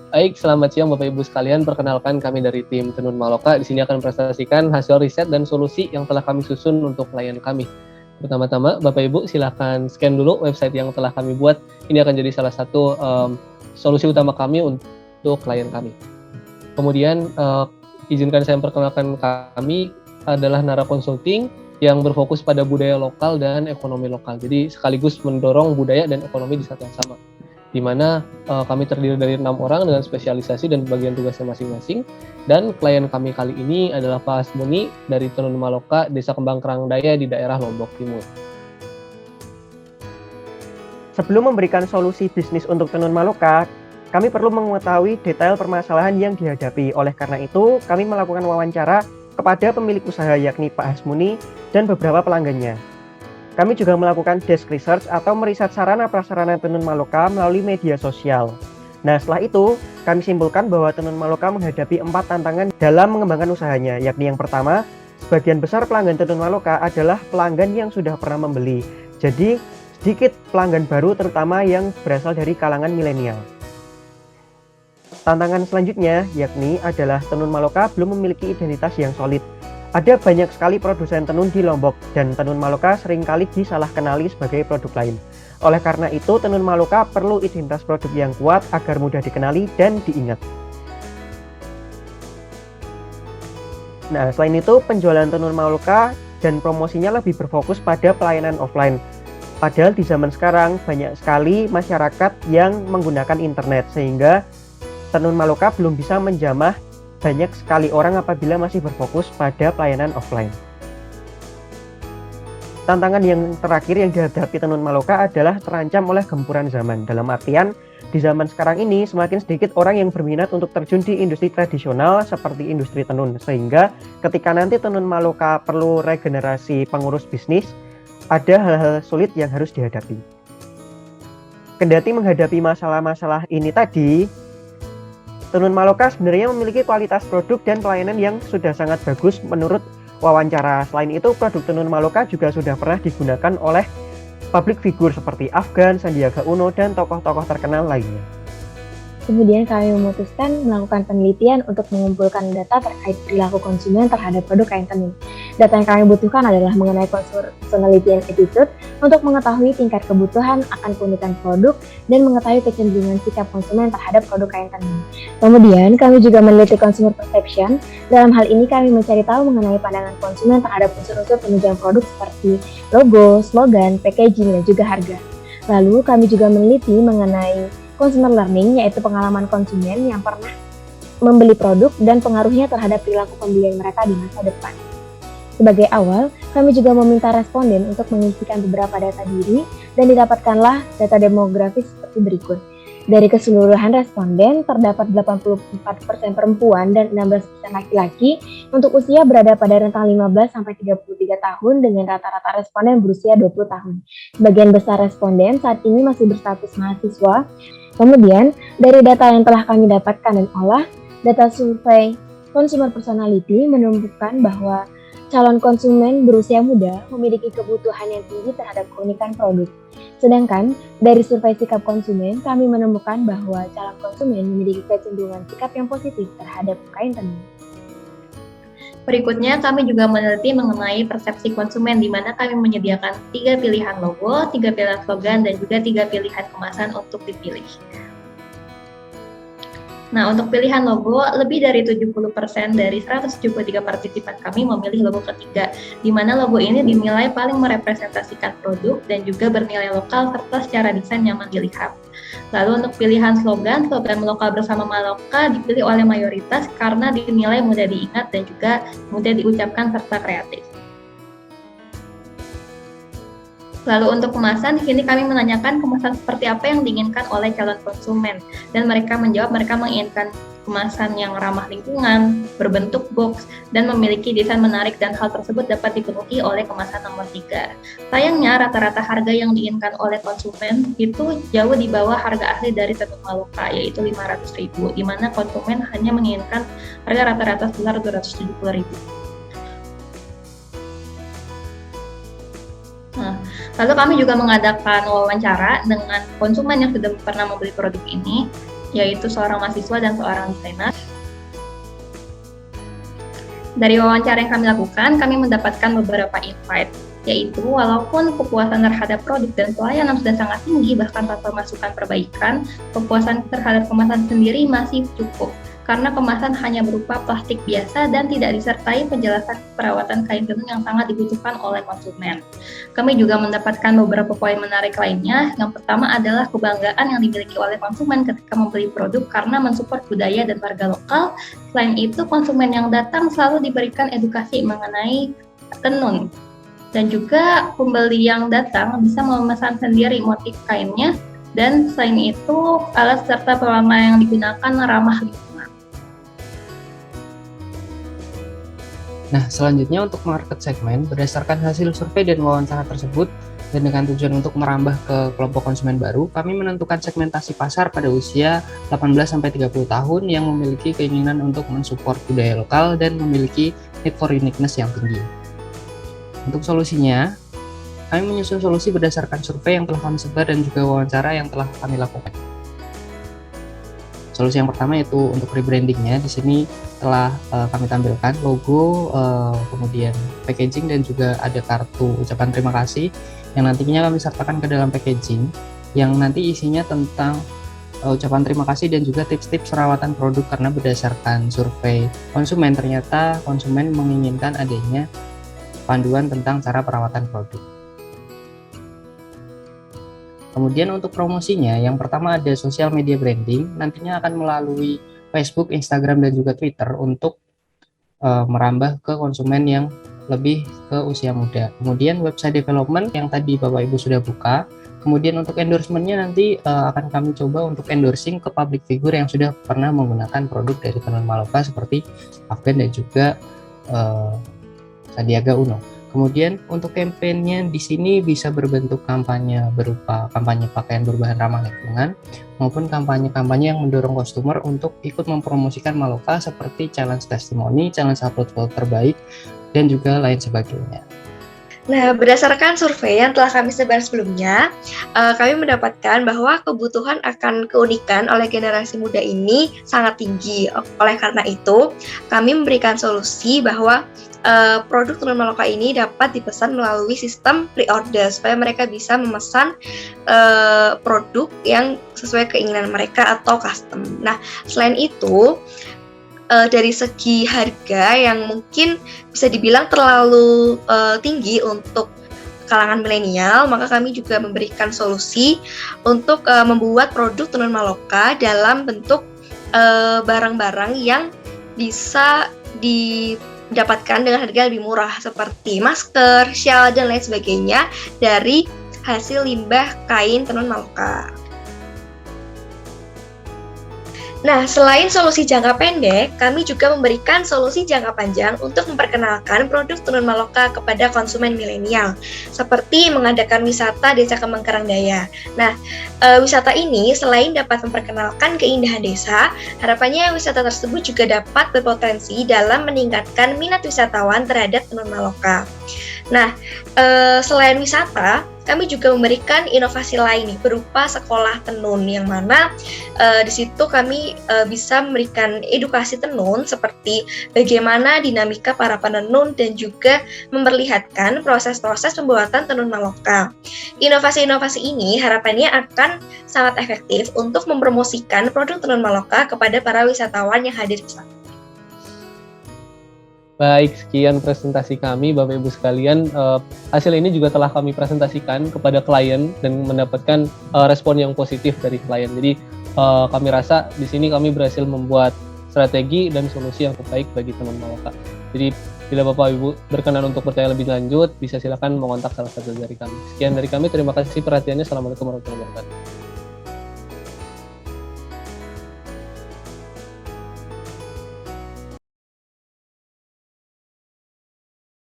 Baik, selamat siang Bapak Ibu sekalian. Perkenalkan kami dari tim Tenun Maloka. Di sini akan presentasikan hasil riset dan solusi yang telah kami susun untuk klien kami. Pertama-tama, Bapak Ibu silakan scan dulu website yang telah kami buat. Ini akan jadi salah satu solusi utama kami untuk klien kami. Kemudian izinkan saya memperkenalkan kami adalah Nara Consulting yang berfokus pada budaya lokal dan ekonomi lokal. Jadi sekaligus mendorong budaya dan ekonomi di saat yang sama, di mana kami terdiri dari 6 orang dengan spesialisasi dan bagian tugasnya masing-masing. Dan klien kami kali ini adalah Pak Hasmuni dari Tenun Maloka, Desa Kembang Kerangdaya di daerah Lombok Timur. Sebelum memberikan solusi bisnis untuk Tenun Maloka, kami perlu mengetahui detail permasalahan yang dihadapi. Oleh karena itu, kami melakukan wawancara kepada pemilik usaha yakni Pak Hasmuni dan beberapa pelanggannya. Kami juga melakukan desk research atau meriset sarana prasarana Tenun Maloka melalui media sosial. Nah, setelah itu, kami simpulkan bahwa Tenun Maloka menghadapi 4 tantangan dalam mengembangkan usahanya, yakni yang pertama, sebagian besar pelanggan Tenun Maloka adalah pelanggan yang sudah pernah membeli. Jadi, sedikit pelanggan baru terutama yang berasal dari kalangan milenial. Tantangan selanjutnya yakni adalah Tenun Maloka belum memiliki identitas yang solid. Ada banyak sekali produsen tenun di Lombok dan Tenun Maloka seringkali disalah kenali sebagai produk lain. Oleh karena itu, Tenun Maloka perlu identitas produk yang kuat agar mudah dikenali dan diingat. Nah, selain itu, penjualan Tenun Maloka dan promosinya lebih berfokus pada pelayanan offline. Padahal di zaman sekarang banyak sekali masyarakat yang menggunakan internet, sehingga Tenun Maloka belum bisa menjamah banyak sekali orang apabila masih berfokus pada pelayanan offline. Tantangan yang terakhir yang dihadapi Tenun Maloka adalah terancam oleh gempuran zaman. Dalam artian, di zaman sekarang ini semakin sedikit orang yang berminat untuk terjun di industri tradisional seperti industri tenun. Sehingga ketika nanti Tenun Maloka perlu regenerasi pengurus bisnis, ada hal-hal sulit yang harus dihadapi. Kendati menghadapi masalah-masalah ini tadi, Tenun Maloka sebenarnya memiliki kualitas produk dan pelayanan yang sudah sangat bagus menurut wawancara. Selain itu, produk Tenun Maloka juga sudah pernah digunakan oleh public figure seperti Afgan, Sandiaga Uno, dan tokoh-tokoh terkenal lainnya. Kemudian kami memutuskan melakukan penelitian untuk mengumpulkan data terkait perilaku konsumen terhadap produk kain tenun. Data yang kami butuhkan adalah mengenai personality and attitude untuk mengetahui tingkat kebutuhan akan keunikan produk dan mengetahui kecenderungan sikap konsumen terhadap produk kain tenun. Kemudian kami juga meneliti consumer perception. Dalam hal ini kami mencari tahu mengenai pandangan konsumen terhadap unsur-unsur penunjang produk seperti logo, slogan, packaging, dan juga harga. Lalu kami juga meneliti mengenai consumer learning, yaitu pengalaman konsumen yang pernah membeli produk dan pengaruhnya terhadap perilaku pembelian mereka di masa depan. Sebagai awal, kami juga meminta responden untuk mengisikan beberapa data diri dan didapatkanlah data demografis seperti berikut. Dari keseluruhan responden, terdapat 84% perempuan dan 16% laki-laki untuk usia berada pada rentang 15-33 tahun dengan rata-rata responden berusia 20 tahun. Sebagian besar responden saat ini masih berstatus mahasiswa. Kemudian, dari data yang telah kami dapatkan dan olah, data survei consumer personality menunjukkan bahwa calon konsumen berusia muda memiliki kebutuhan yang tinggi terhadap keunikan produk. Sedangkan, dari survei sikap konsumen, kami menemukan bahwa calon konsumen memiliki kecenderungan sikap yang positif terhadap kain tenun. Berikutnya, kami juga meneliti mengenai persepsi konsumen, di mana kami menyediakan 3 pilihan logo, 3 pilihan slogan, dan juga 3 pilihan kemasan untuk dipilih. Nah, untuk pilihan logo, lebih dari 70% dari 173 partisipan kami memilih logo ketiga, di mana logo ini dinilai paling merepresentasikan produk dan juga bernilai lokal serta secara desain nyaman dilihat. Lalu untuk pilihan slogan lokal bersama Maloka dipilih oleh mayoritas karena dinilai mudah diingat dan juga mudah diucapkan serta kreatif. Lalu untuk kemasan, di sini kami menanyakan kemasan seperti apa yang diinginkan oleh calon konsumen, dan mereka menjawab mereka menginginkan kemasan yang ramah lingkungan, berbentuk box, dan memiliki desain menarik, dan hal tersebut dapat dipenuhi oleh kemasan nomor 3. Sayangnya, rata-rata harga yang diinginkan oleh konsumen itu jauh di bawah harga asli dari Tenun Maloka, yaitu 500.000, di mana konsumen hanya menginginkan harga rata-rata sekitar 270.000. Nah, lalu kami juga mengadakan wawancara dengan konsumen yang sudah pernah membeli produk ini. yaitu seorang mahasiswa dan seorang desainer. Dari wawancara yang kami lakukan, kami mendapatkan beberapa insight, yaitu walaupun kepuasan terhadap produk dan pelayanan sudah sangat tinggi, bahkan tanpa masukan perbaikan, kepuasan terhadap kemasan sendiri masih cukup, karena kemasan hanya berupa plastik biasa dan tidak disertai penjelasan perawatan kain tenun yang sangat dibutuhkan oleh konsumen. Kami juga mendapatkan beberapa poin menarik lainnya. Yang pertama adalah kebanggaan yang dimiliki oleh konsumen ketika membeli produk karena mensupport budaya dan warga lokal. Selain itu, konsumen yang datang selalu diberikan edukasi mengenai tenun. Dan juga pembeli yang datang bisa memesan sendiri motif kainnya, dan selain itu alat serta pelama yang digunakan ramah lingkungan. Nah, selanjutnya untuk market segmen, berdasarkan hasil survei dan wawancara tersebut, dan dengan tujuan untuk merambah ke kelompok konsumen baru, kami menentukan segmentasi pasar pada usia 18-30 tahun yang memiliki keinginan untuk mensupport budaya lokal dan memiliki need for uniqueness yang tinggi. Untuk solusinya, kami menyusun solusi berdasarkan survei yang telah kami sebar dan juga wawancara yang telah kami lakukan. Solusi yang pertama yaitu untuk rebrandingnya. Di sini telah kami tampilkan logo, kemudian packaging dan juga ada kartu ucapan terima kasih yang nantinya kami sertakan ke dalam packaging yang nanti isinya tentang ucapan terima kasih dan juga tips-tips perawatan produk, karena berdasarkan survei konsumen ternyata konsumen menginginkan adanya panduan tentang cara perawatan produk. Kemudian untuk promosinya, yang pertama ada social media branding, nantinya akan melalui Facebook, Instagram, dan juga Twitter untuk merambah ke konsumen yang lebih ke usia muda. Kemudian website development yang tadi Bapak Ibu sudah buka. Kemudian untuk endorsement-nya nanti akan kami coba untuk endorsing ke public figure yang sudah pernah menggunakan produk dari Tenun Maloka seperti Afgan dan juga Sandiaga Uno. Kemudian untuk kampanye di sini bisa berbentuk kampanye berupa kampanye pakaian berbahan ramah lingkungan maupun kampanye-kampanye yang mendorong customer untuk ikut mempromosikan Maloka seperti challenge testimoni, challenge upload foto terbaik, dan juga lain sebagainya. Nah, berdasarkan survei yang telah kami sebar sebelumnya, kami mendapatkan bahwa kebutuhan akan keunikan oleh generasi muda ini sangat tinggi. Oleh karena itu, kami memberikan solusi bahwa produk Tenun Maloka ini dapat dipesan melalui sistem pre-order supaya mereka bisa memesan produk yang sesuai keinginan mereka atau custom. Nah, selain itu, dari segi harga yang mungkin bisa dibilang terlalu tinggi untuk kalangan milenial, maka kami juga memberikan solusi untuk membuat produk Tenun Maloka dalam bentuk barang-barang yang bisa didapatkan dengan harga lebih murah seperti masker, shawl, dan lain sebagainya dari hasil limbah kain Tenun Maloka. Nah, selain solusi jangka pendek, kami juga memberikan solusi jangka panjang untuk memperkenalkan produk Tenun Maloka kepada konsumen milenial, seperti mengadakan wisata Desa Kembang Karangdaya. Nah, wisata ini selain dapat memperkenalkan keindahan desa, harapannya wisata tersebut juga dapat berpotensi dalam meningkatkan minat wisatawan terhadap Tenun Maloka. Nah, selain wisata, kami juga memberikan inovasi lain nih, berupa sekolah tenun, yang mana di situ kami bisa memberikan edukasi tenun seperti bagaimana dinamika para penenun dan juga memperlihatkan proses-proses pembuatan tenun Maloka. Inovasi-inovasi ini harapannya akan sangat efektif untuk mempromosikan produk tenun Maloka kepada para wisatawan yang hadir di sana. Baik, sekian presentasi kami Bapak Ibu sekalian. Hasil ini juga telah kami presentasikan kepada klien dan mendapatkan respon yang positif dari klien. Jadi kami rasa di sini kami berhasil membuat strategi dan solusi yang terbaik bagi Tenun Maloka. Jadi bila Bapak Ibu berkenan untuk bertanya lebih lanjut, bisa silakan mengontak salah satu dari kami. Sekian dari kami, terima kasih perhatiannya. Assalamualaikum warahmatullahi wabarakatuh.